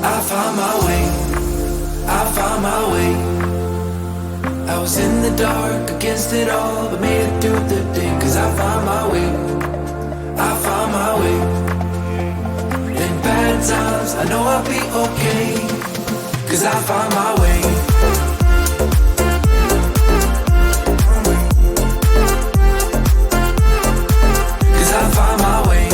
I found my way, I found my way. I was in the dark against it all, but made it through the day. Cause I found my way, I found my way. In bad times, I know I'll be okay. Cause I found my way. Cause I found my way.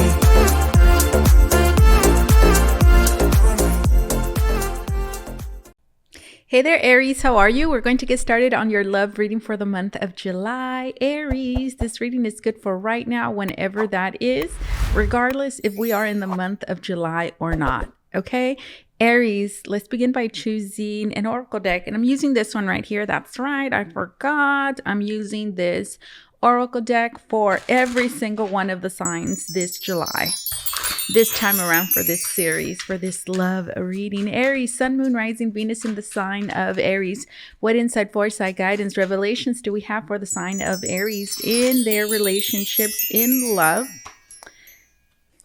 Hey there, Aries. How are you? We're going to get started on your love reading for the month of July. Aries, this reading is good for right now, whenever that is, regardless if we are in the month of July or not. Okay? Aries, let's begin by choosing an oracle deck. And I'm using this one right here. That's right. I forgot. I'm using this oracle deck for every single one of the signs this July. This time around for this series, for this love reading. Aries, Sun, Moon, Rising, Venus in the sign of Aries. What insight, foresight, guidance, revelations do we have for the sign of Aries in their relationships, in love?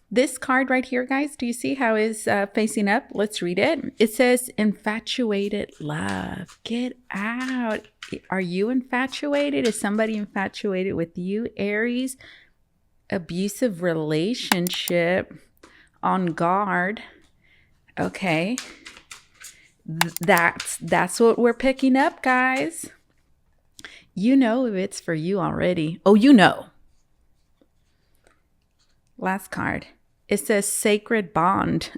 This card right here, guys, do you see how it's facing up? Let's read it. It says, infatuated love. Get out. Are you infatuated? Is somebody infatuated with you, Aries? Abusive relationship. On guard. Okay. That's what we're picking up, guys. You know if it's for you already. Oh, you know. Last card. It says sacred bond.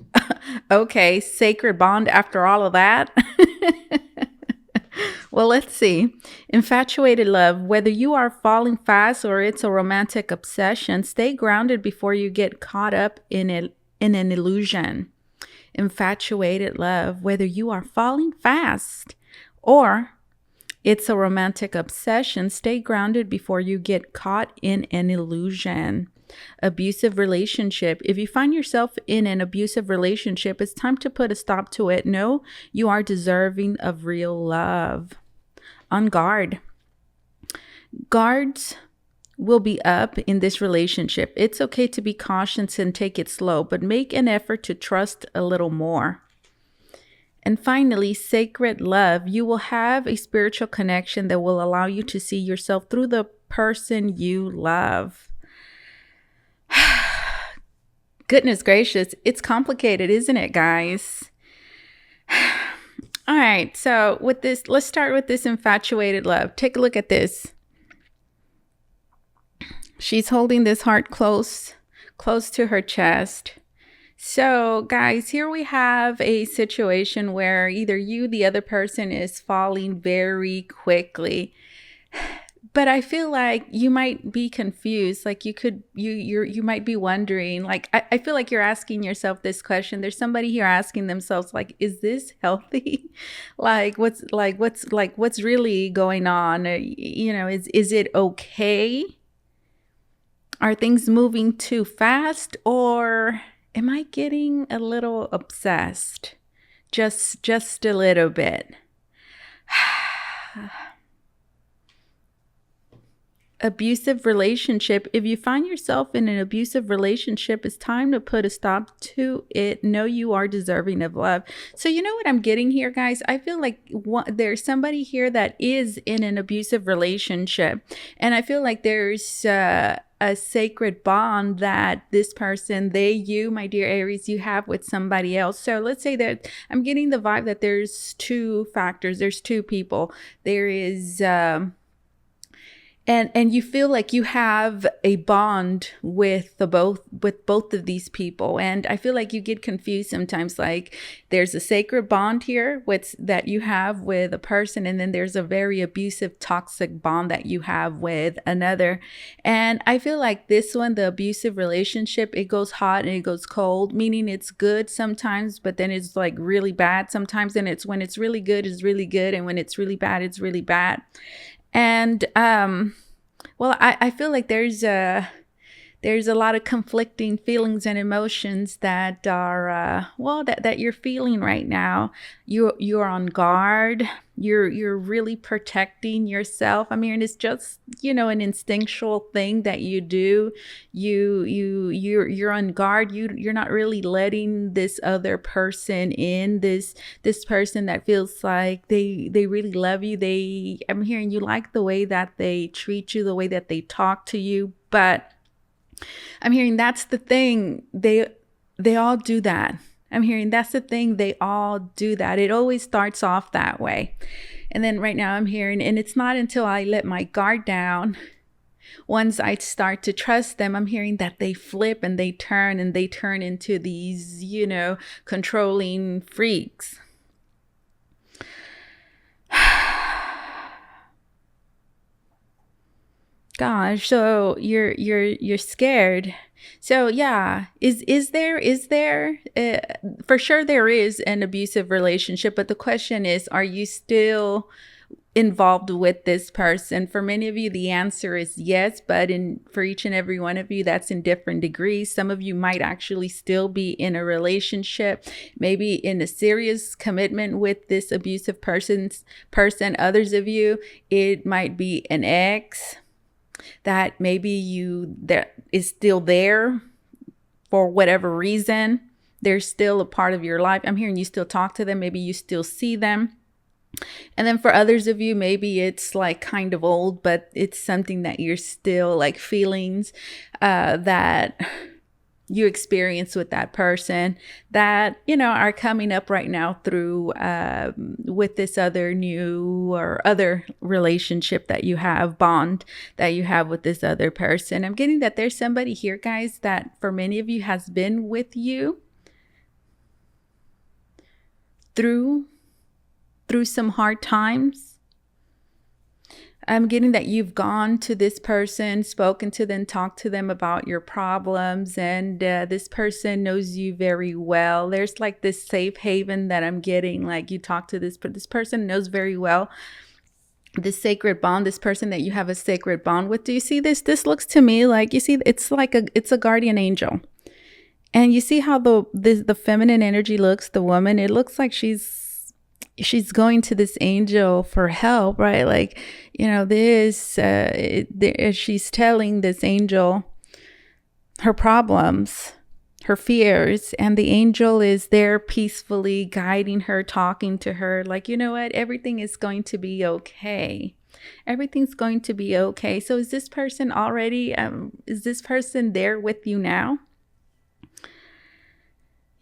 Okay, sacred bond after all of that. Well, let's see. Infatuated love, whether you are falling fast or it's a romantic obsession, stay grounded before you get caught up in it. In an illusion. Infatuated love, whether you are falling fast or it's a romantic obsession, stay grounded before you get caught in an illusion. Abusive relationship. If you find yourself in an abusive relationship, it's time to put a stop to it. No, you are deserving of real love. On guard. Guards will be up in this relationship. It's okay to be cautious and take it slow, but make an effort to trust a little more. And finally, sacred love. You will have a spiritual connection that will allow you to see yourself through the person you love. Goodness gracious, it's complicated, isn't it, guys? All right, so with this, let's start with this infatuated love. Take a look at this. She's holding this heart close to her chest. So, guys, here we have a situation where either you, the other person, is falling very quickly. But I feel like you might be confused. Like you might be wondering, like, I feel like you're asking yourself this question. There's somebody here asking themselves, like, is this healthy? What's really going on? Is it okay? Are things moving too fast, or am I getting a little obsessed? Just a little bit. Abusive relationship. If you find yourself in an abusive relationship, it's time to put a stop to it. Know you are deserving of love. So you know what I'm getting here, guys? I feel like there's somebody here that is in an abusive relationship. And I feel like there's a sacred bond that this person, you, my dear Aries, you have with somebody else. So let's say that I'm getting the vibe that there's two factors. There's two people. There is... And you feel like you have a bond with both of these people. And I feel like you get confused sometimes, like there's a sacred bond here that you have with a person, and then there's a very abusive, toxic bond that you have with another. And I feel like this one, the abusive relationship, it goes hot and it goes cold, meaning it's good sometimes, but then it's like really bad sometimes. And it's when it's really good, it's really good. And when it's really bad, it's really bad. And well, I feel like there's there's a lot of conflicting feelings and emotions that are that you're feeling right now. You're on guard. You're really protecting yourself. I mean, it's just, an instinctual thing that you do. You're on guard. You're not really letting this other person in, this person that feels like they really love you. I'm hearing you like the way that they treat you, the way that they talk to you, but I'm hearing that's the thing. They all do that. I'm hearing that's the thing. They all do that. It always starts off that way. And then right now I'm hearing, and it's not until I let my guard down, once I start to trust them, I'm hearing that they flip and they turn into these, controlling freaks. Gosh, so you're scared. So yeah, is there for sure there is an abusive relationship, but the question is, are you still involved with this person? For many of you, the answer is yes, but for each and every one of you, that's in different degrees. Some of you might actually still be in a relationship, maybe in a serious commitment with this abusive person. Others of you, it might be an ex that maybe that is still there for whatever reason. They're still a part of your life. I'm hearing you still talk to them. Maybe you still see them. And then for others of you, maybe it's like kind of old, but it's something that you're still like feelings that you experience with that person that, are coming up right now through with this other new or other relationship that you have, bond that you have with this other person. I'm getting that there's somebody here, guys, that for many of you has been with you through some hard times. I'm getting that you've gone to this person, spoken to them, talked to them about your problems, and this person knows you very well. There's like this safe haven that I'm getting, like you talk to this person knows very well this sacred bond, this person that you have a sacred bond with. Do you see this? This looks to me like, it's like it's a guardian angel. And you see how the feminine energy looks, the woman, it looks like she's going to this angel for help, right? Like, she's telling this angel her problems, her fears, and the angel is there peacefully guiding her, talking to her like, you know what, everything is going to be okay. Everything's going to be okay. So is this person there with you now?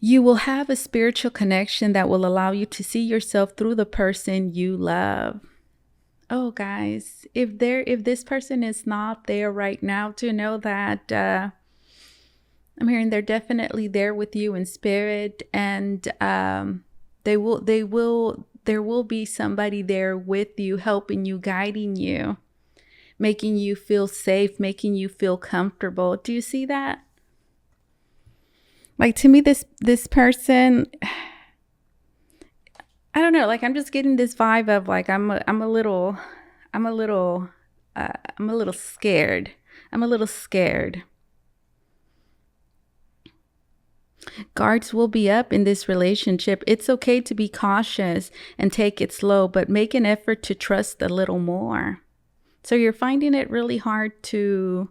You will have a spiritual connection that will allow you to see yourself through the person you love. Oh, guys, if this person is not there right now, to know that I'm hearing they're definitely there with you in spirit, and there will be somebody there with you, helping you, guiding you, making you feel safe, making you feel comfortable. Do you see that? Like, to me, this person, I don't know, like I'm just getting this vibe of like I'm a little scared. I'm a little scared. Guards will be up in this relationship. It's okay to be cautious and take it slow, but make an effort to trust a little more. So you're finding it really hard to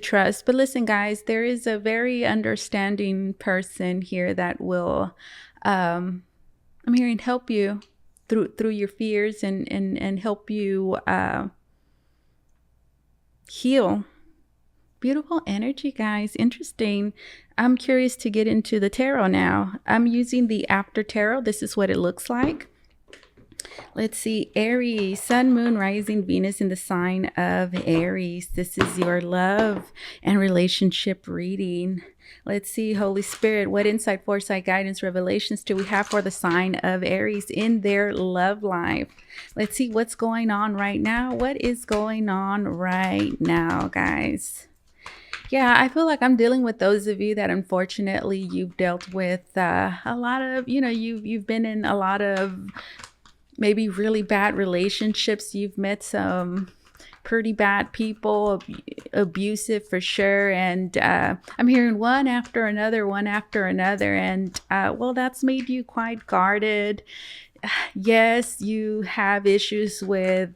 trust. But listen, guys, there is a very understanding person here that will, I'm hearing, help you through your fears and help you heal. Beautiful energy, guys. Interesting. I'm curious to get into the tarot now. I'm using the After Tarot. This is what it looks like. Let's see, Aries, Sun, Moon, Rising, Venus in the sign of Aries. This is your love and relationship reading. Let's see, Holy Spirit, what insight, foresight, guidance, revelations do we have for the sign of Aries in their love life? Let's see what's going on right now. What is going on right now, guys? Yeah, I feel like I'm dealing with those of you that unfortunately you've dealt with a lot of, you've been in a lot of maybe really bad relationships. You've met some pretty bad people, abusive for sure. And I'm hearing one after another. And well, that's made you quite guarded. Yes, you have issues with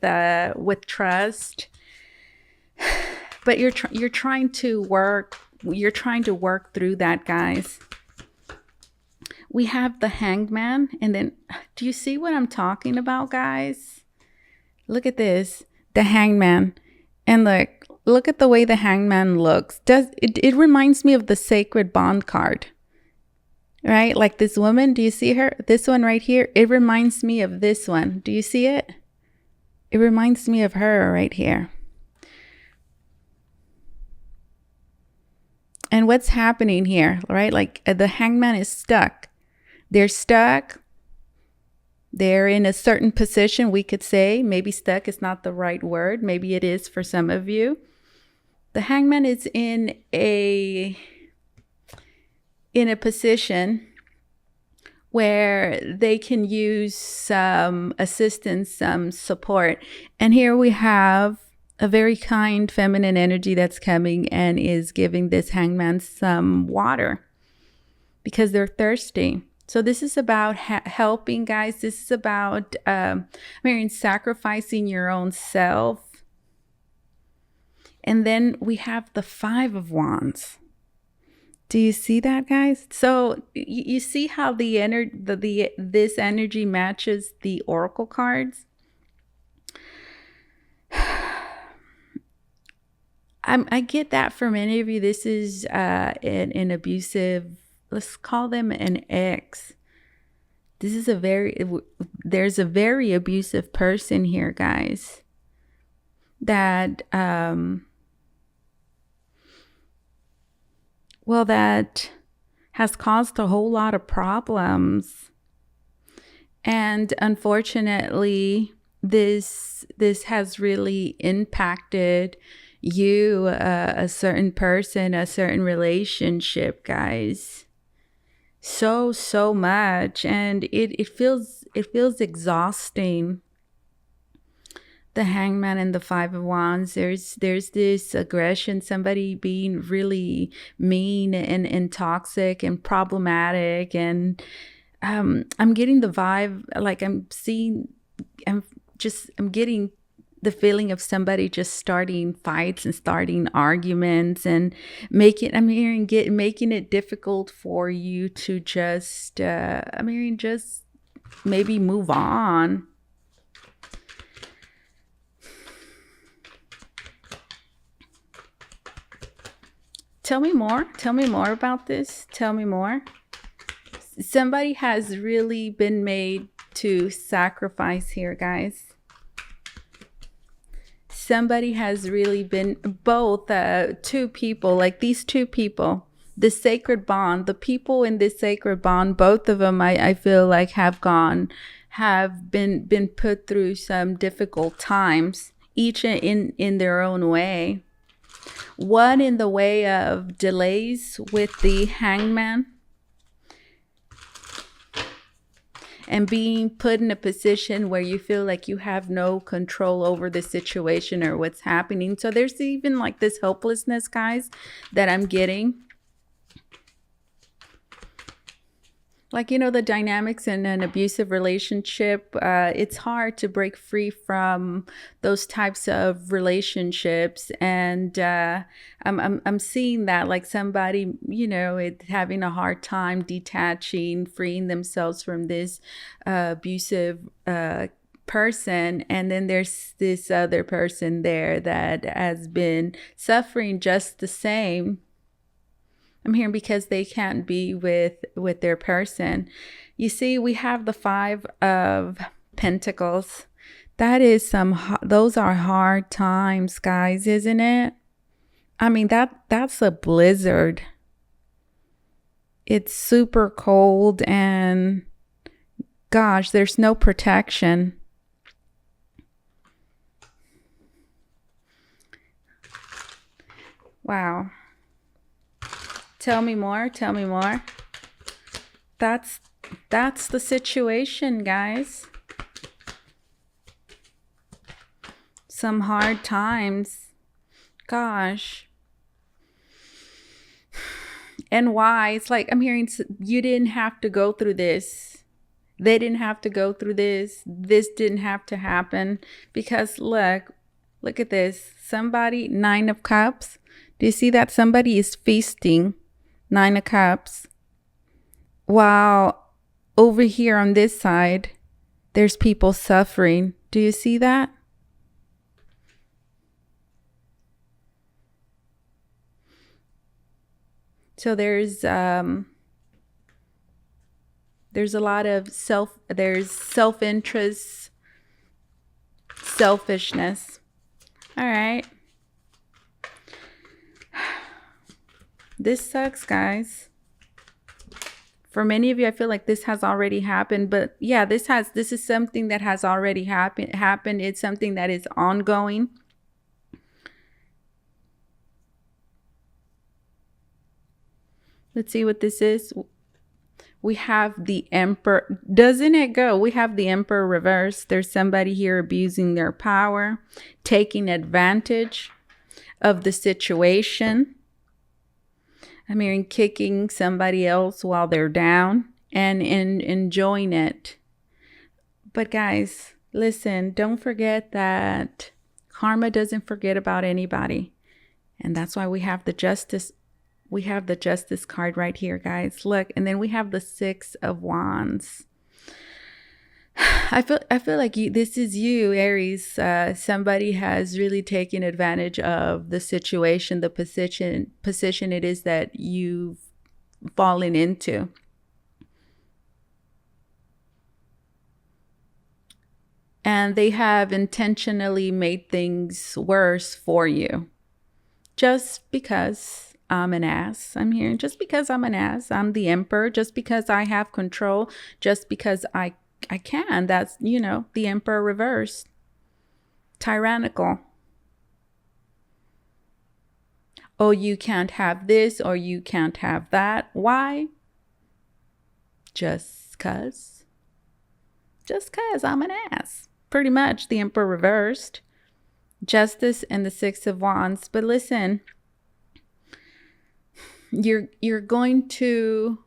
trust, but you're trying to work through that, guys. We have the Hangman, and then do you see what I'm talking about, guys? Look at this, the Hangman, and look at the way the Hangman looks. It reminds me of the Sacred Bond card, right? Like this woman, do you see her? This one right here, it reminds me of this one. Do you see it? It reminds me of her right here. And what's happening here, right? Like the Hangman is stuck. They're stuck. They're in a certain position, we could say. Maybe stuck is not the right word. Maybe it is for some of you. The Hangman is in a position where they can use some assistance, some support. And here we have a very kind feminine energy that's coming and is giving this Hangman some water because they're thirsty. So this is about helping, guys. This is about sacrificing your own self. And then we have the Five of Wands. Do you see that, guys? So you see how this energy matches the oracle cards. I get that for many of you. This is an abusive. Let's call them an ex. There's a very abusive person here, guys, that that has caused a whole lot of problems. And unfortunately, this has really impacted you, a certain person, a certain relationship, guys, so much. And it feels exhausting. The Hangman and the Five of Wands, there's this aggression, somebody being really mean and toxic and problematic. And I'm getting the vibe, like I'm getting the feeling of somebody just starting fights and starting arguments and making it difficult for you to just just maybe move on. Tell me more about this. Tell me more. Somebody has really been made to sacrifice here, guys. Somebody has really been, both two people, like these two people, the sacred bond, the people in this sacred bond, both of them I feel like have been put through some difficult times, each in their own way. One in the way of delays with the Hangman and being put in a position where you feel like you have no control over the situation or what's happening. So there's even like this hopelessness, guys, that I'm getting. Like, the dynamics in an abusive relationship, it's hard to break free from those types of relationships. And I'm seeing that, like somebody, having a hard time detaching, freeing themselves from this abusive person. And then there's this other person there that has been suffering just the same. I'm hearing because they can't be with their person. You see, we have the Five of Pentacles. That is those are hard times, guys, isn't it? I mean, that's a blizzard. It's super cold and gosh, there's no protection. Wow. Tell me more. That's the situation, guys. some hard times. Gosh. And why? It's like I'm hearing you didn't have to go through this. They didn't have to go through this. This didn't have to happen. Because look at this. Somebody, 9 of Cups. Do you see that? Somebody is feasting, 9 of Cups. While over here on this side, there's people suffering. Do you see that? So there's a lot of self-interest, selfishness. All right. This sucks, guys. For many of you, I feel like this has already happened, but yeah, this is something that has already happened. It's something that is ongoing. Let's see what this is. We have the Emperor. Doesn't it go? We have the Emperor reversed. There's somebody here abusing their power, taking advantage of the situation. I mean, kicking somebody else while they're down and enjoying it. But guys, listen, don't forget that karma doesn't forget about anybody. And that's why we have the Justice. We have the Justice card right here, guys. Look, and then we have the 6 of Wands. I feel like this is you, Aries. Somebody has really taken advantage of the situation, the position it is that you've fallen into. And they have intentionally made things worse for you. Just because I'm an ass. I'm here just because I'm an ass. I'm the Emperor. Just because I have control. Just because I can. That's, the Emperor reversed. Tyrannical. Oh, you can't have this or you can't have that. Why? Just cause. Just cause I'm an ass. Pretty much the Emperor reversed. Justice and the 6 of Wands. But listen, you're going to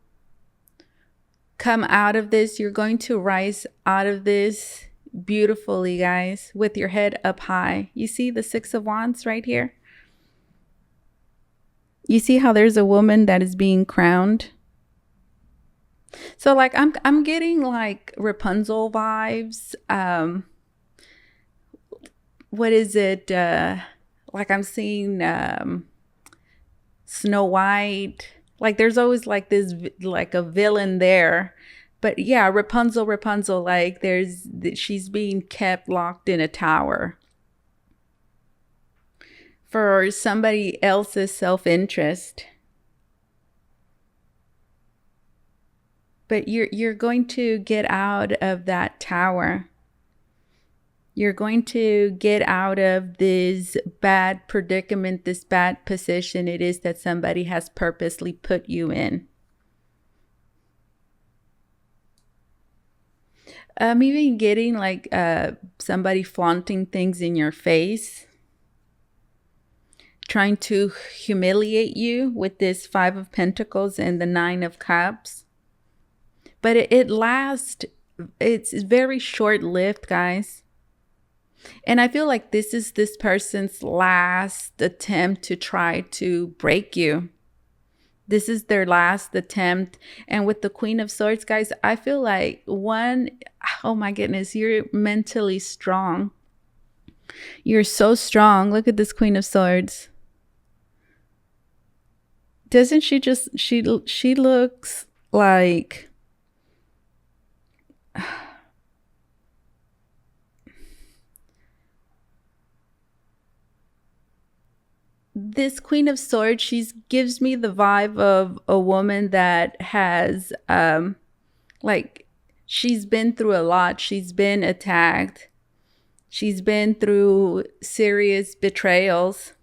come out of this. You're going to rise out of this beautifully, guys, with your head up high. You see the 6 of Wands right here? You see how there's a woman that is being crowned? So like I'm getting like Rapunzel vibes. What is it? Like I'm seeing Snow White. Like there's always like this, like a villain there. But yeah, Rapunzel, like she's being kept locked in a tower for somebody else's self-interest. But you're going to get out of that tower. You're going to get out of this bad predicament, this bad position it is that somebody has purposely put you in. I'm even getting like somebody flaunting things in your face, trying to humiliate you with this 5 of Pentacles and the 9 of Cups. But it lasts, it's very short-lived, guys. And I feel like this is this person's last attempt to try to break you. This is their last attempt. And with the Queen of Swords, guys, I feel like oh my goodness, you're mentally strong. You're so strong. Look at this Queen of Swords. Doesn't she just, she looks like... This Queen of Swords, she gives me the vibe of a woman that has, like, she's been through a lot. She's been attacked. She's been through serious betrayals.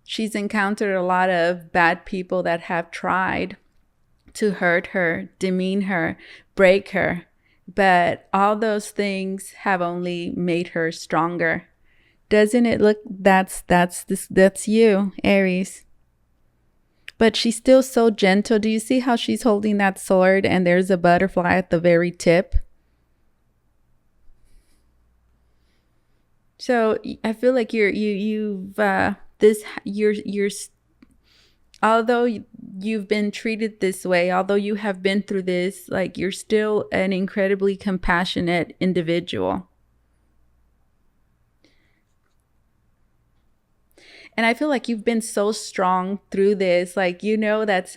She's encountered a lot of bad people that have tried to hurt her, demean her, break her. But all those things have only made her stronger. Doesn't it look, that's you, Aries. But she's still so gentle. Do you see how she's holding that sword and there's a butterfly at the very tip? So I feel like although you've been treated this way, although you have been through this, like, you're still an incredibly compassionate individual. And I feel like you've been so strong through this. Like, you know that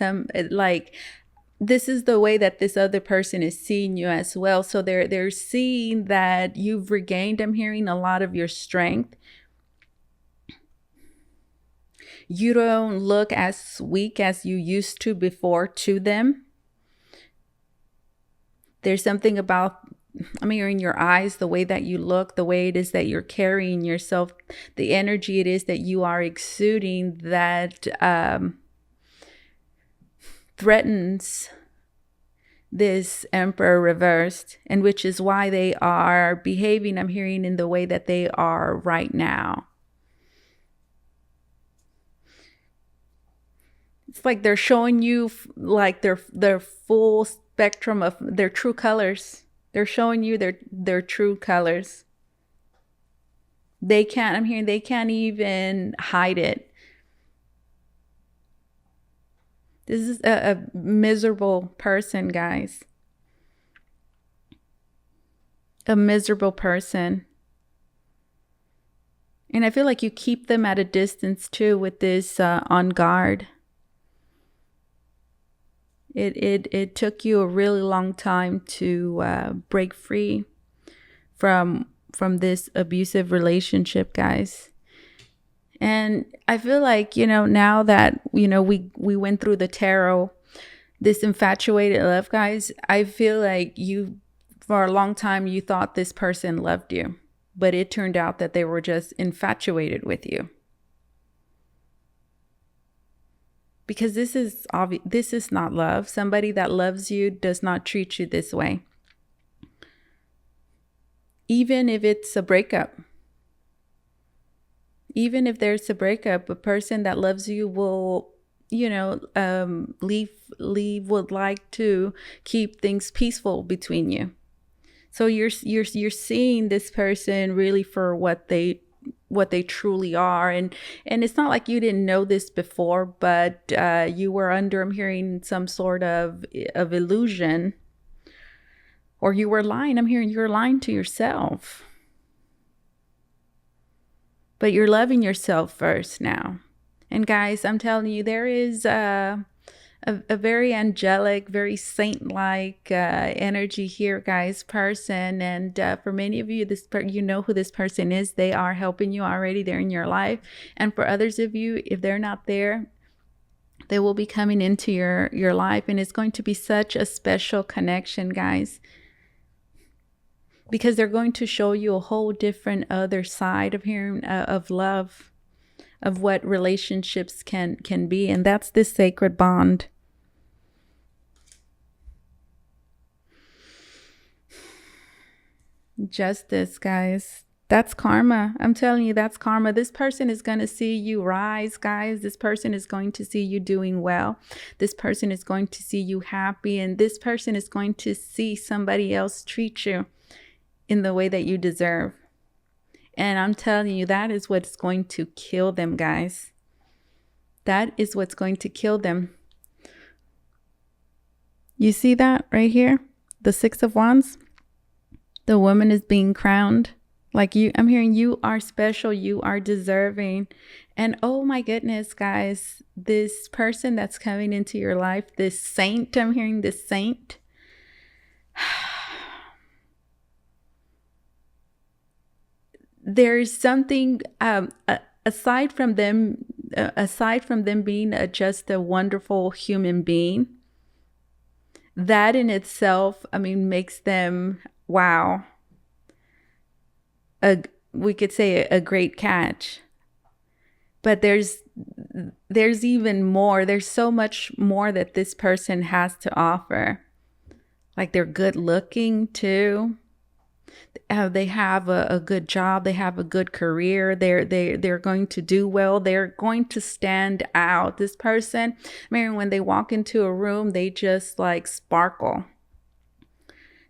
this is the way that this other person is seeing you as well. So they're seeing that you've regained, I'm hearing, a lot of your strength. You don't look as weak as you used to before to them. There's something about, I'm hearing, your eyes, the way that you look, the way it is that you're carrying yourself, the energy it is that you are exuding that threatens this Emperor reversed, and which is why they are behaving, I'm hearing, in the way that they are right now. It's like they're showing you like their full spectrum of their true colors. They're showing you their true colors. They can't, I'm hearing, they can't even hide it. This is a miserable person, guys. A miserable person. And I feel like you keep them at a distance too with this on guard. It took you a really long time to break free from this abusive relationship, guys. And I feel like, now that, we went through the tarot, this infatuated love, guys, I feel like for a long time, you thought this person loved you, but it turned out that they were just infatuated with you. Because this is obvious. This is not love. Somebody that loves you does not treat you this way. Even if it's a breakup. Even if there's a breakup, a person that loves you will, would like to keep things peaceful between you. So you're seeing this person really for what they truly are, and it's not like you didn't know this before, but you were under, I'm hearing, some sort of illusion, or you were lying. I'm hearing you're lying to yourself, but you're loving yourself first now. And guys, I'm telling you, there is a very angelic, very saint-like energy here, guys, person. And for many of you, you know who this person is. They are helping you already. They're in your life. And for others of you, if they're not there, they will be coming into your life. And it's going to be such a special connection, guys, because they're going to show you a whole different other side of love, of what relationships can be. And that's this sacred bond. Justice, guys. That's karma. I'm telling you, that's karma. This person is going to see you rise, guys. This person is going to see you doing well. This person is going to see you happy. And this person is going to see somebody else treat you in the way that you deserve. And I'm telling you, that is what's going to kill them, guys. That is what's going to kill them. You see that right here? The Six of Wands. The woman is being crowned. Like, I'm hearing you are special. You are deserving. And oh my goodness, guys, this person that's coming into your life, this saint, I'm hearing this saint. There's something aside from them being just a wonderful human being, that in itself, I mean, makes them, wow, we could say a great catch. But there's even more. There's so much more that this person has to offer. Like, they're good looking too. they have a good job, they have a good career, they're going to do well, they're going to stand out. This person, I mean, when they walk into a room, they just like sparkle.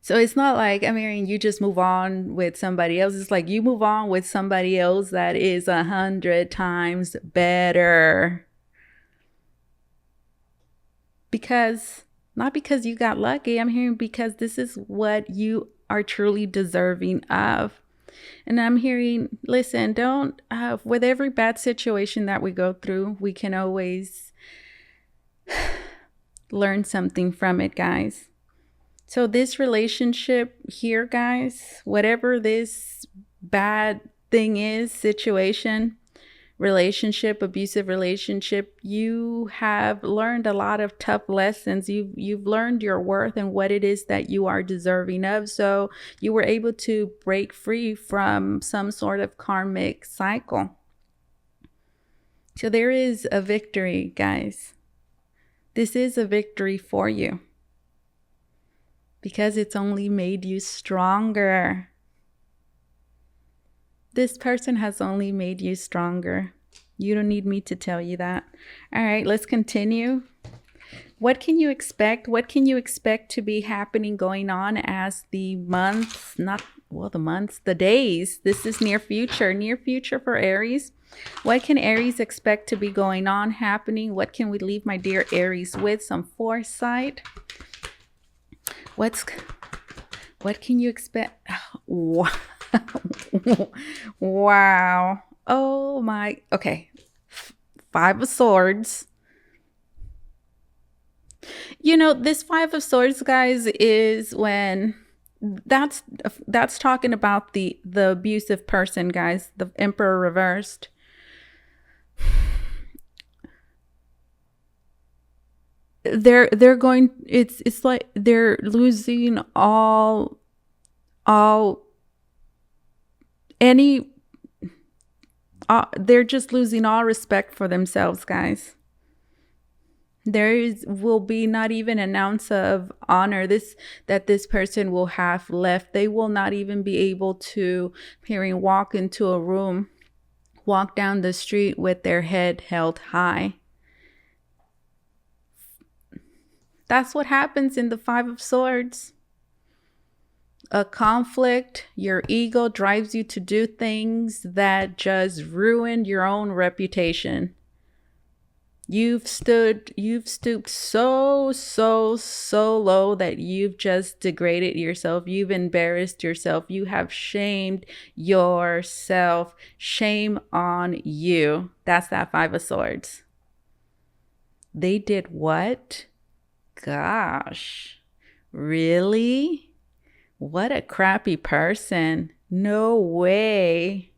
So it's not like, I mean, you just move on with somebody else. It's like you move on with somebody else that is 100 times better. Because, not because you got lucky, I'm hearing because this is what you are truly deserving of. And I'm hearing, listen, don't, with every bad situation that we go through, we can always learn something from it, guys. So this relationship here, guys, whatever this bad thing is, situation, relationship, abusive relationship, you have learned a lot of tough lessons. You've learned your worth and what it is that you are deserving of. So you were able to break free from some sort of karmic cycle. So there is a victory, guys. This is a victory for you. Because it's only made you stronger. This person has only made you stronger. You don't need me to tell you that. All right, let's continue. What can you expect? What can you expect to be happening, going on as the months, the days. This is near future for Aries. What can Aries expect to be going on, happening? What can we leave my dear Aries with? Some foresight. What can you expect? Wow. Oh my. Okay. 5 of Swords. You know, this 5 of Swords, guys, is when that's talking about the abusive person, guys, the Emperor reversed. They're going, it's like they're losing they're just losing all respect for themselves, guys. Will be not even an ounce of honor that this person will have left. They will not even be able to walk into a room, walk down the street with their head held high. That's what happens in the 5 of Swords. A conflict, your ego drives you to do things that just ruin your own reputation. You've stooped so low that you've just degraded yourself. You've embarrassed yourself. You have shamed yourself. Shame on you. That's that 5 of Swords. They did what? Gosh, really? What a crappy person. No way.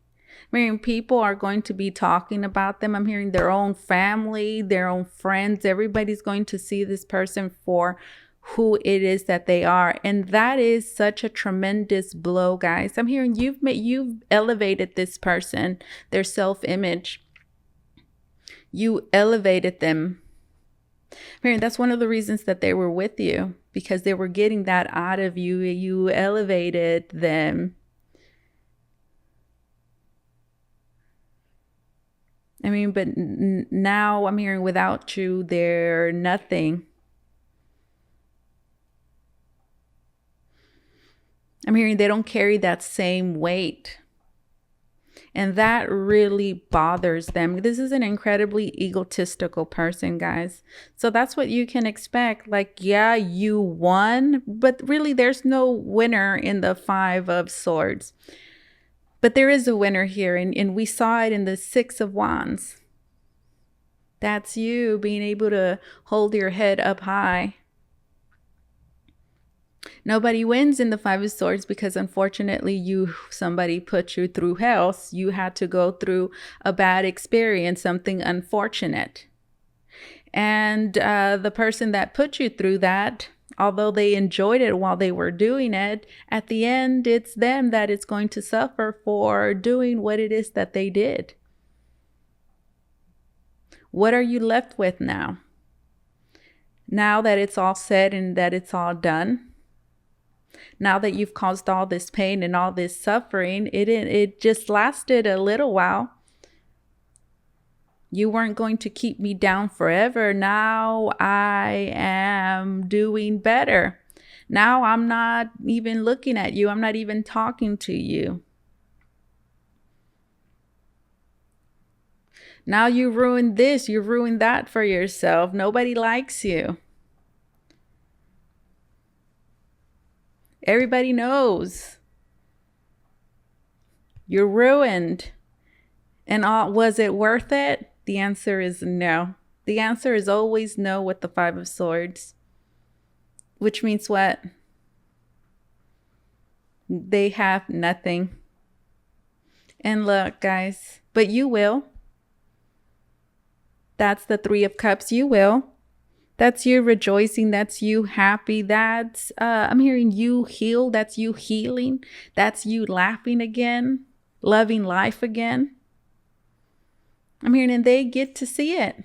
I mean, people are going to be talking about them. I'm hearing their own family, their own friends. Everybody's going to see this person for who it is that they are. And that is such a tremendous blow, guys. I'm hearing you've elevated this person, their self-image. You elevated them. Mary, that's one of the reasons that they were with you, because they were getting that out of you. You elevated them. I mean, but now I'm hearing without you, they're nothing. I'm hearing they don't carry that same weight. And that really bothers them. This is an incredibly egotistical person, guys. So that's what you can expect. Like, yeah, you won, but really there's no winner in the 5 of Swords. But there is a winner here, and we saw it in the 6 of Wands. That's you being able to hold your head up high. Nobody wins in the 5 of Swords because unfortunately somebody put you through hell. You had to go through a bad experience, something unfortunate. And the person that put you through that, although they enjoyed it while they were doing it, at the end, it's them that is going to suffer for doing what it is that they did. What are you left with now? Now that it's all said and that it's all done? Now that you've caused all this pain and all this suffering, it just lasted a little while. You weren't going to keep me down forever. Now I am doing better. Now I'm not even looking at you. I'm not even talking to you. Now you ruined this. You ruined that for yourself. Nobody likes you. Everybody knows. You're ruined. And was it worth it? The answer is no. The answer is always no with the Five of Swords. Which means what? They have nothing. And look, guys, but you will. That's the Three of Cups. You will. That's you rejoicing. That's you happy. That's, I'm hearing you heal. That's you healing. That's you laughing again, loving life again. I'm hearing, and they get to see it.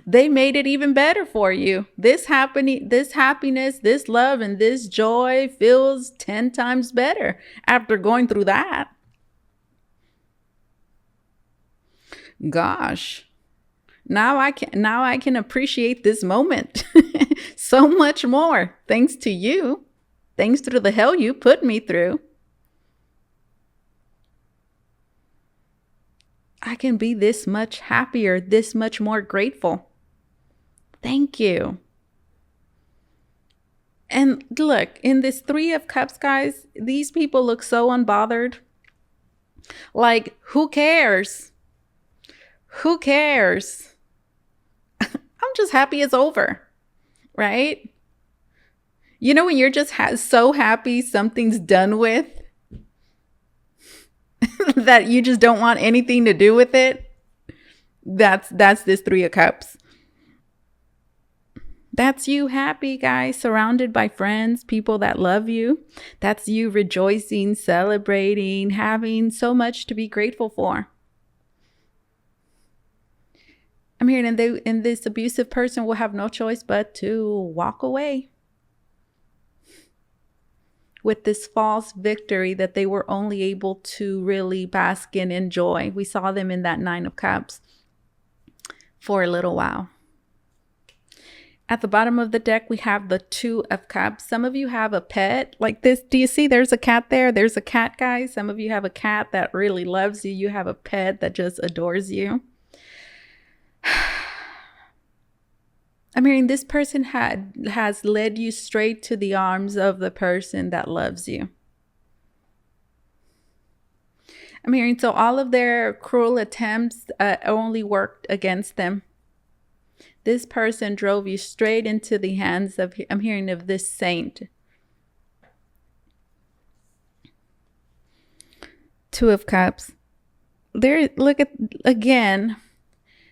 They made it even better for you. This happiness, this love, and this joy feels 10 times better after going through that. Gosh. Now I can appreciate this moment so much more. Thanks to you. Thanks to the hell you put me through. I can be this much happier, this much more grateful. Thank you. And look, in this Three of Cups, guys, these people look so unbothered. Like, who cares? Who cares? I'm just happy it's over, right? You know, when you're just so happy something's done with, that you just don't want anything to do with it. That's this Three of Cups. That's you happy, guys, surrounded by friends, people that love you. That's you rejoicing, celebrating, having so much to be grateful for. I'm hearing, and this abusive person will have no choice but to walk away with this false victory that they were only able to really bask in, enjoy. We saw them in that Nine of Cups for a little while. At the bottom of the deck, we have the Two of Cups. Some of you have a pet like this. Do you see there's a cat there? There's a cat, guys. Some of you have a cat that really loves you. You have a pet that just adores you. I'm hearing this person has led you straight to the arms of the person that loves you. I'm hearing, so all of their cruel attempts only worked against them. This person drove you straight into the hands of, I'm hearing, of this saint. Two of Cups. There, look at, again,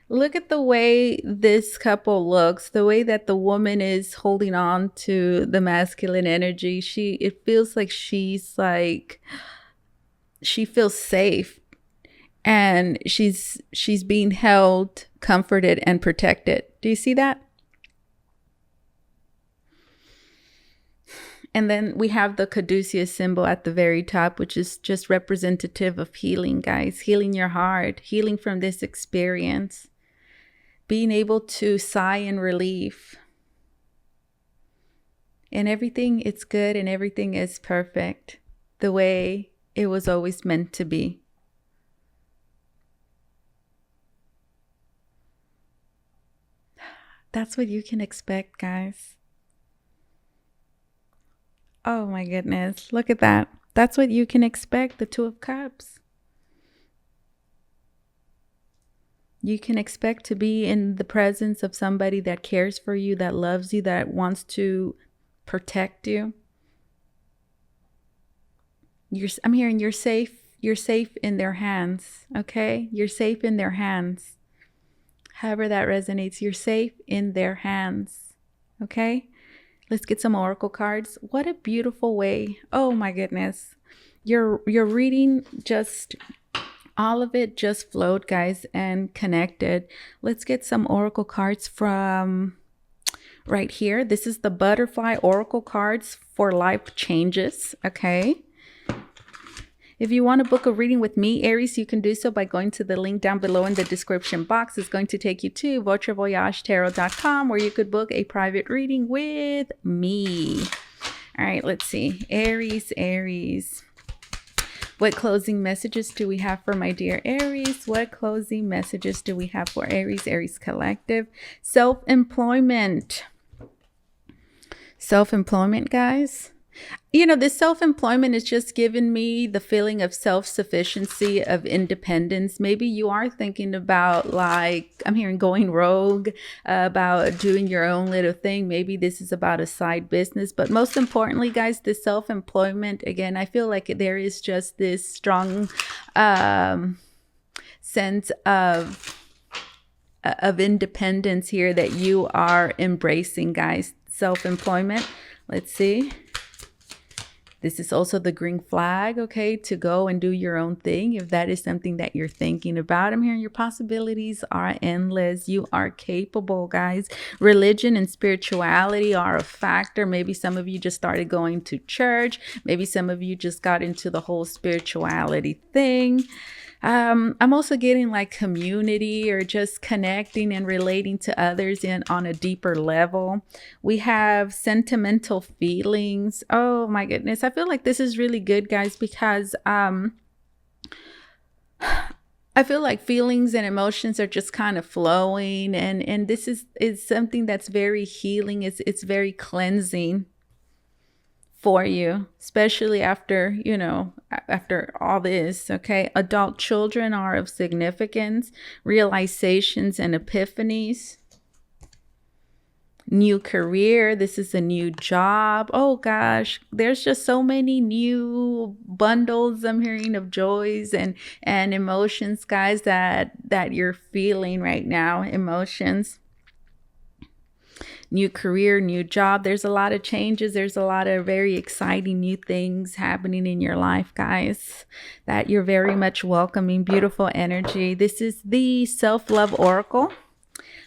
look at the way this couple looks, the way that the woman is holding on to the masculine energy. It feels like she feels safe, and she's being held, comforted, and protected. Do you see that? And then we have the caduceus symbol at the very top, which is just representative of healing, guys. Healing your heart, healing from this experience. Being able to sigh in relief. And everything is good and everything is perfect the way it was always meant to be. That's what you can expect, guys. Oh my goodness. Look at that. That's what you can expect, the Two of Cups. You can expect to be in the presence of somebody that cares for you, that loves you, that wants to protect you. I'm hearing you're safe. You're safe in their hands, okay? You're safe in their hands. However that resonates, you're safe in their hands, okay? Let's get some oracle cards. What a beautiful way. Oh my goodness. Your reading just, all of it just flowed, guys, and connected. Let's get some oracle cards from right here. This is the butterfly oracle cards for life changes. Okay. If you want to book a reading with me, Aries, you can do so by going to the link down below in the description box. It's going to take you to Votre where you could book a private reading with me. All right, let's see. Aries. What closing messages do we have for my dear Aries? What closing messages do we have for Aries Collective? Self-employment. Self-employment, guys. You know, this self-employment is just giving me the feeling of self-sufficiency, of independence. Maybe you are thinking about, like, I'm hearing going rogue, about doing your own little thing. Maybe this is about a side business. But most importantly, guys, this self-employment, again, I feel like there is just this strong sense of independence here that you are embracing, guys. Self-employment. Let's see. This is also the green flag, okay, to go and do your own thing. If that is something that you're thinking about, I'm hearing your possibilities are endless. You are capable, guys. Religion and spirituality are a factor. Maybe some of you just started going to church. Maybe some of you just got into the whole spirituality thing. I'm also getting like community or just connecting and relating to others on a deeper level. We have sentimental feelings. Oh my goodness. I feel like this is really good, guys, because I feel like feelings and emotions are just kind of flowing, and this is something that's very healing. It's very cleansing for you, especially after, you know, after all this. Okay. Adult children are of significance, realizations and epiphanies. New career. This is a new job. Oh gosh, there's just so many new bundles I'm hearing of joys and emotions, guys, that you're feeling right now. Emotions. New career, new job. There's a lot of changes. There's a lot of very exciting new things happening in your life, guys, that you're very much welcoming. Beautiful energy. This is the self-love oracle.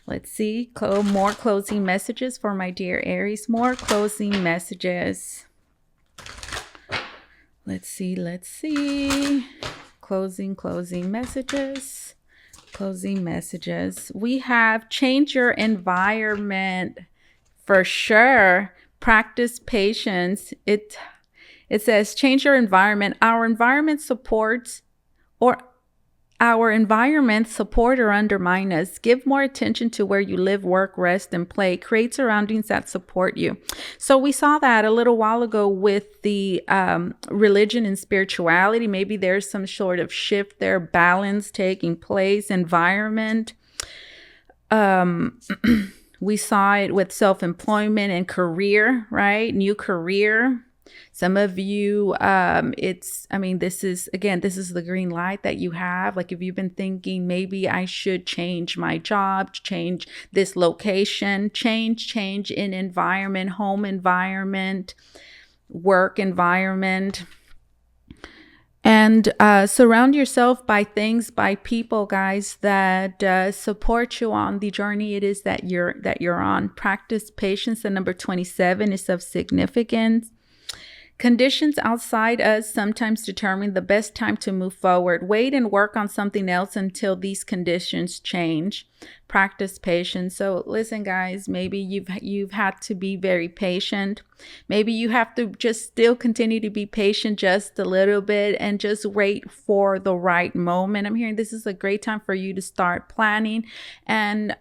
Let's see. More closing messages for my dear Aries. More closing messages. Let's see. Closing messages. Closing messages. We have change your environment. For sure. Practice patience. It says change your environment. Our environment support or undermine us. Give more attention to where you live, work, rest, and play. Create surroundings that support you. So we saw that a little while ago with the religion and spirituality. Maybe there's some sort of shift there, balance taking place, environment. We saw it with self-employment and career, right? New career. Some of you, this is the green light that you have. Like if you've been thinking, maybe I should change my job, change this location, change in environment, home environment, work environment. And surround yourself by things, by people, guys, that support you on the journey it is that you're on. Practice patience. The number 27 is of significance. Conditions outside us sometimes determine the best time to move forward. Wait and work on something else until these conditions change. Practice patience. So listen, guys, maybe you've had to be very patient. Maybe you have to just still continue to be patient just a little bit and just wait for the right moment. I'm hearing this is a great time for you to start planning and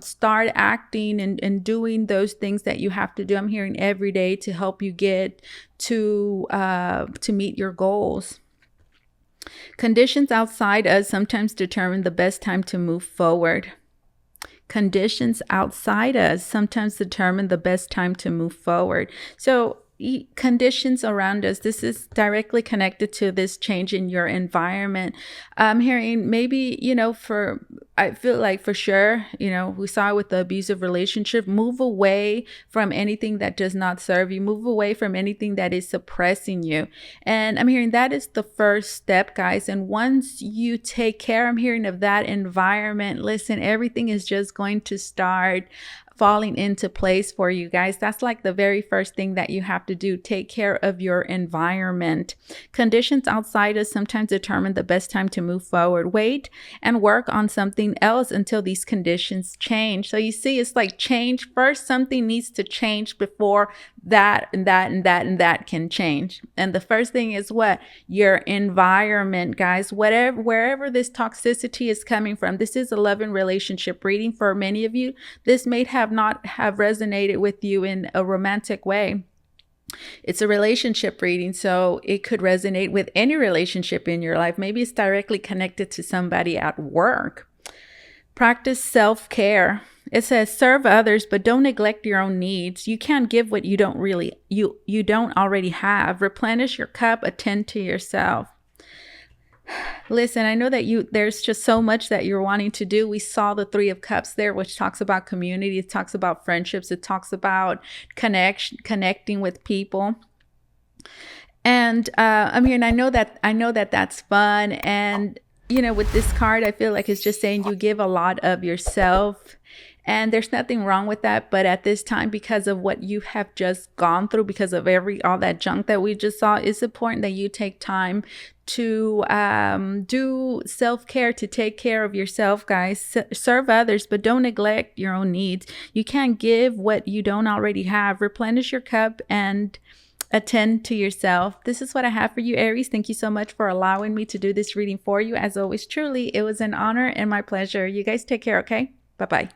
start acting and doing those things that you have to do. I'm hearing every day to help you get to meet your goals. Conditions outside us sometimes determine the best time to move forward. Conditions outside us sometimes determine the best time to move forward. So conditions around us, this is directly connected to this change in your environment. I'm hearing maybe, I feel like for sure, we saw with the abusive relationship, move away from anything that does not serve you, move away from anything that is suppressing you. And I'm hearing that is the first step, guys. And once you take care, I'm hearing of that environment, listen, everything is just going to start falling into place for you guys. That's like the very first thing that you have to do. Take care of your environment. Conditions outside us sometimes determine the best time to move forward. Wait and work on something else until these conditions change. So you see, it's like change first. Something needs to change before that and that and that and that can change. And the first thing is what? Your environment, guys. Wherever this toxicity is coming from. This is a love and relationship reading for many of you. This may not have resonated with you in a romantic way. It's a relationship reading, so it could resonate with any relationship in your life. Maybe it's directly connected to somebody at work. Practice self-care. It says serve others, but don't neglect your own needs. You can't give what you don't already have. Replenish your cup, attend to yourself. Listen, I know that there's just so much that you're wanting to do. We saw the 3 of Cups there, which talks about community. It talks about friendships. It talks about connecting with people. And I know that that's fun. And with this card, I feel like it's just saying you give a lot of yourself. And there's nothing wrong with that. But at this time, because of what you have just gone through, because of all that junk that we just saw, it's important that you take time to do self-care, to take care of yourself, guys. Serve others, but don't neglect your own needs. You can't give what you don't already have. Replenish your cup and attend to yourself. This is what I have for you, Aries. Thank you so much for allowing me to do this reading for you. As always, truly, it was an honor and my pleasure. You guys take care, okay? Bye-bye.